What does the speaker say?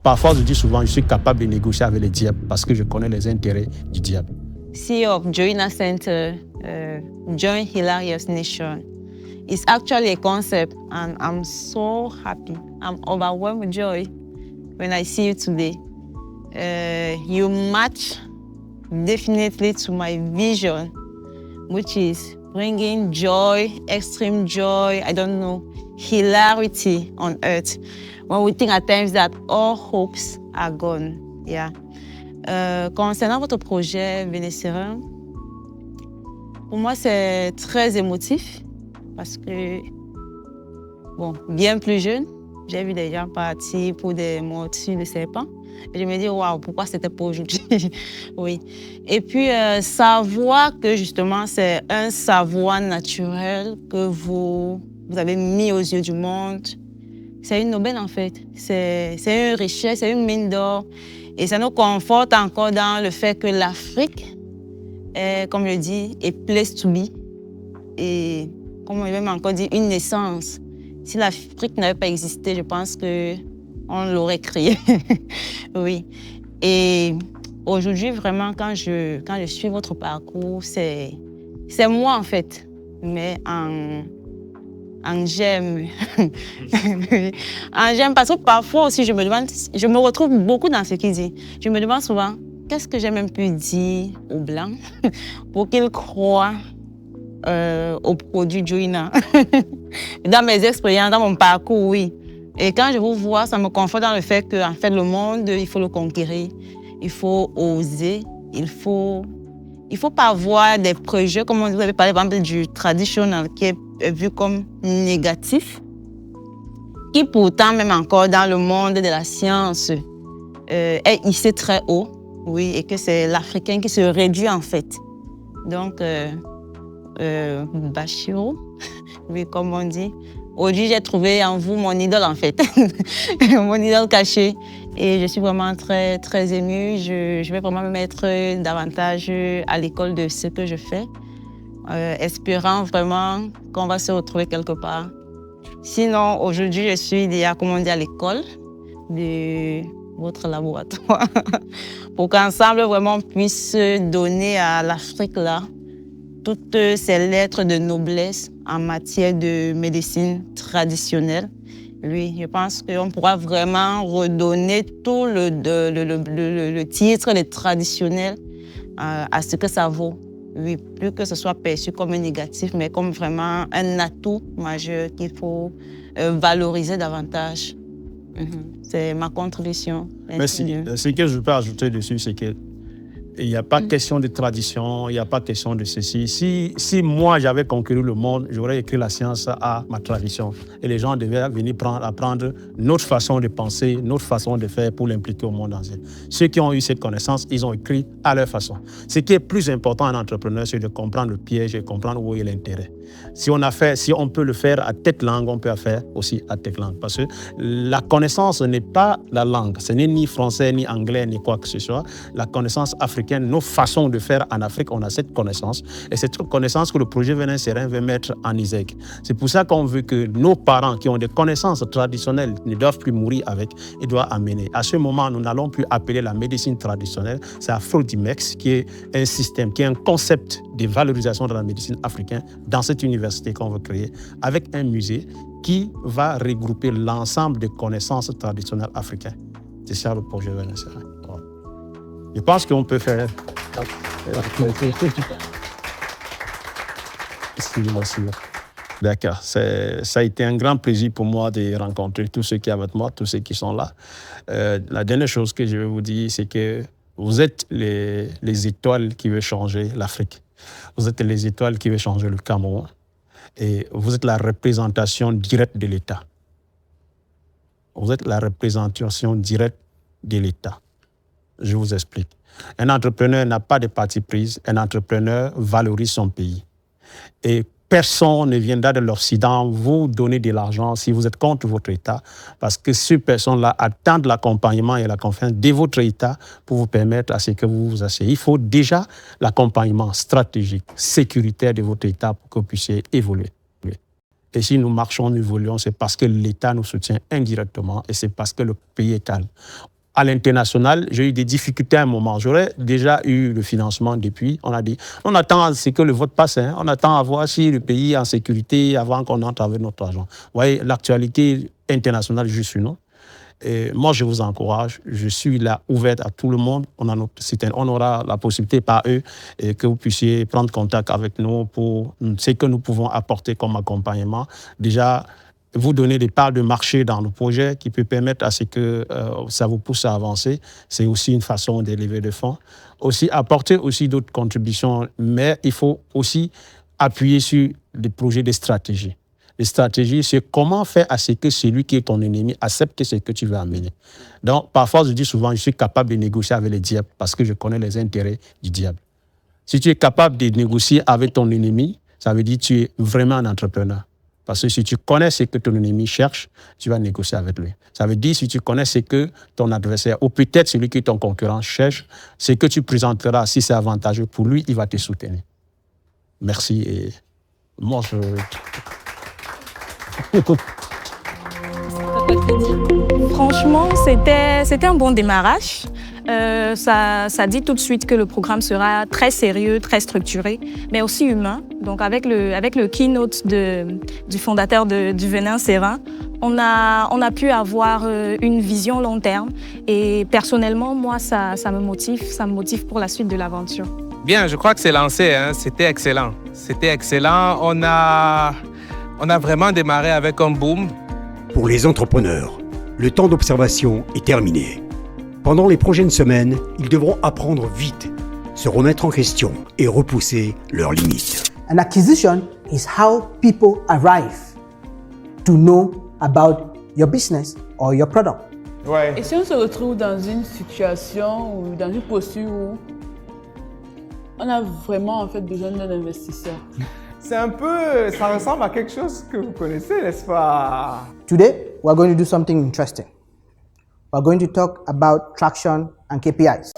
Parfois, je dis souvent, je suis capable de négocier avec les diables parce que je connais les intérêts du diable. CEO of Joina Center, Join Hilarious Nation. It's actually a concept, and I'm so happy. I'm overwhelmed with joy when I see you today. You match definitely to my vision, which is bringing joy, extreme joy, I don't know, hilarity on earth. When we think at times that all hopes are gone, yeah. Concernant votre projet Vénécérin, pour moi, c'est très émotif parce que, bon, bien plus jeune, j'ai vu des gens partir pour des morsures de serpents. Et je me dis, waouh, pourquoi c'était pas aujourd'hui? Oui. Et puis, savoir que justement, c'est un savoir naturel que vous avez mis aux yeux du monde, c'est une aubaine en fait. C'est une richesse, c'est une mine d'or. Et ça nous conforte encore dans le fait que l'Afrique est, comme je dis, a place to be. Et comme on va encore dire, une naissance. Si l'Afrique n'avait pas existé, je pense qu'on l'aurait créée. Oui. Et aujourd'hui, vraiment, quand je suis votre parcours, c'est moi en fait, mais en j'aime. En j'aime parce que parfois aussi, je me retrouve beaucoup dans ce qu'il dit. Je me demande souvent, qu'est-ce que j'ai même pu dire aux Blancs pour qu'ils croient au produit Joina. Dans mes expériences, dans mon parcours, oui. Et quand je vous vois, ça me conforte dans le fait qu'en fait, le monde, il faut le conquérir. Il faut oser. Il faut pas avoir des préjugés, comme vous avez parlé, par exemple, du traditionnel, qui est vu comme négatif, qui pourtant, même encore dans le monde de la science, est hissé très haut, oui, et que c'est l'Africain qui se réduit en fait. Donc, Bachirou, oui, comme on dit. Aujourd'hui, j'ai trouvé en vous mon idole en fait, mon idole cachée. Et je suis vraiment très, très émue. Je vais vraiment me mettre davantage à l'école de ce que je fais, espérant vraiment qu'on va se retrouver quelque part. Sinon, aujourd'hui, je suis déjà, comme on dit, à l'école de votre laboratoire pour qu'ensemble, vraiment, on puisse donner à l'Afrique, là, toutes ces lettres de noblesse en matière de médecine traditionnelle. Oui, je pense qu'on pourra vraiment redonner tout le titre de traditionnel à ce que ça vaut. Oui, plus que ce soit perçu comme un négatif, mais comme vraiment un atout majeur qu'il faut valoriser davantage. C'est ma contribution. Merci. Ce que je peux ajouter dessus, c'est que il n'y a pas question de tradition, il n'y a pas question de ceci. Si moi, j'avais conquéri le monde, j'aurais écrit la science à ma tradition. Et les gens devaient venir apprendre notre façon de penser, notre façon de faire pour l'impliquer au monde entier. Ceux qui ont eu cette connaissance, ils ont écrit à leur façon. Ce qui est plus important en entrepreneur, c'est de comprendre le piège et comprendre où est l'intérêt. Si on peut le faire à tête langue, on peut le faire aussi à tête langue. Parce que la connaissance n'est pas la langue. Ce n'est ni français, ni anglais, ni quoi que ce soit. La connaissance africaine, nos façons de faire en Afrique, on a cette connaissance. Et cette connaissance que le projet Vénécérin veut mettre en ISEC. C'est pour ça qu'on veut que nos parents qui ont des connaissances traditionnelles ne doivent plus mourir avec, ils doivent amener. À ce moment, nous n'allons plus appeler la médecine traditionnelle. C'est Afro-Dimex qui est un système, qui est un concept de valorisation de la médecine africaine dans cette université qu'on veut créer, avec un musée qui va regrouper l'ensemble des connaissances traditionnelles africaines. C'est ça le projet Vénécérin. Je pense qu'on peut faire... D'accord. Ça a été un grand plaisir pour moi de rencontrer tous ceux qui sont avec moi, tous ceux qui sont là. La dernière chose que je vais vous dire, c'est que vous êtes les étoiles qui veulent changer l'Afrique. Vous êtes les étoiles qui veulent changer le Cameroun. Et vous êtes la représentation directe de l'État. Vous êtes la représentation directe de l'État. Je vous explique. Un entrepreneur n'a pas de parti prise. Un entrepreneur valorise son pays. Et personne ne viendra de l'Occident vous donner de l'argent si vous êtes contre votre État, parce que ces personnes-là attendent l'accompagnement et la confiance de votre État pour vous permettre à ce que vous vous asseyez. Il faut déjà l'accompagnement stratégique, sécuritaire de votre État pour que vous puissiez évoluer. Et si nous marchons, nous évoluons, c'est parce que l'État nous soutient indirectement et c'est parce que le pays est calme. À l'international, j'ai eu des difficultés à un moment. J'aurais déjà eu le financement depuis. On a dit, on attend à ce que le vote passe. On attend à voir si le pays est en sécurité avant qu'on entre avec notre argent. Vous voyez, l'actualité internationale joue sur nous. Et moi, je vous encourage. Je suis là ouverte à tout le monde. On aura la possibilité par eux et que vous puissiez prendre contact avec nous pour ce que nous pouvons apporter comme accompagnement. Déjà, vous donner des parts de marché dans le projet qui peut permettre à ce que ça vous pousse à avancer. C'est aussi une façon d'élever des fonds. Aussi, apporter aussi d'autres contributions, mais il faut aussi appuyer sur des projets de stratégie. Les stratégies, c'est comment faire à ce que celui qui est ton ennemi accepte ce que tu veux amener. Donc, parfois, je dis souvent, je suis capable de négocier avec le diable parce que je connais les intérêts du diable. Si tu es capable de négocier avec ton ennemi, ça veut dire que tu es vraiment un entrepreneur. Parce que si tu connais ce que ton ennemi cherche, tu vas négocier avec lui. Ça veut dire si tu connais ce que ton adversaire, ou peut-être celui qui est ton concurrent cherche, ce que tu présenteras, si c'est avantageux pour lui, il va te soutenir. Merci. Et moi, Franchement, c'était un bon démarrage. Ça dit tout de suite que le programme sera très sérieux, très structuré, mais aussi humain. Donc avec le keynote du fondateur du Venin Serein, on a pu avoir une vision long terme. Et personnellement, moi, ça me motive pour la suite de l'aventure. Bien, je crois que c'est lancé. C'était excellent. C'était excellent. On a vraiment démarré avec un boom. Pour les entrepreneurs, le temps d'observation est terminé. Pendant les prochaines semaines, ils devront apprendre vite, se remettre en question et repousser leurs limites. An acquisition is how people arrive to know about your business or your product. Ouais. Et si on se retrouve dans une situation ou dans une posture où on a vraiment en fait besoin d'un investisseur? C'est un peu, ça ressemble à quelque chose que vous connaissez, n'est-ce pas? Today, we're going to do something interesting. We're going to talk about traction and KPIs.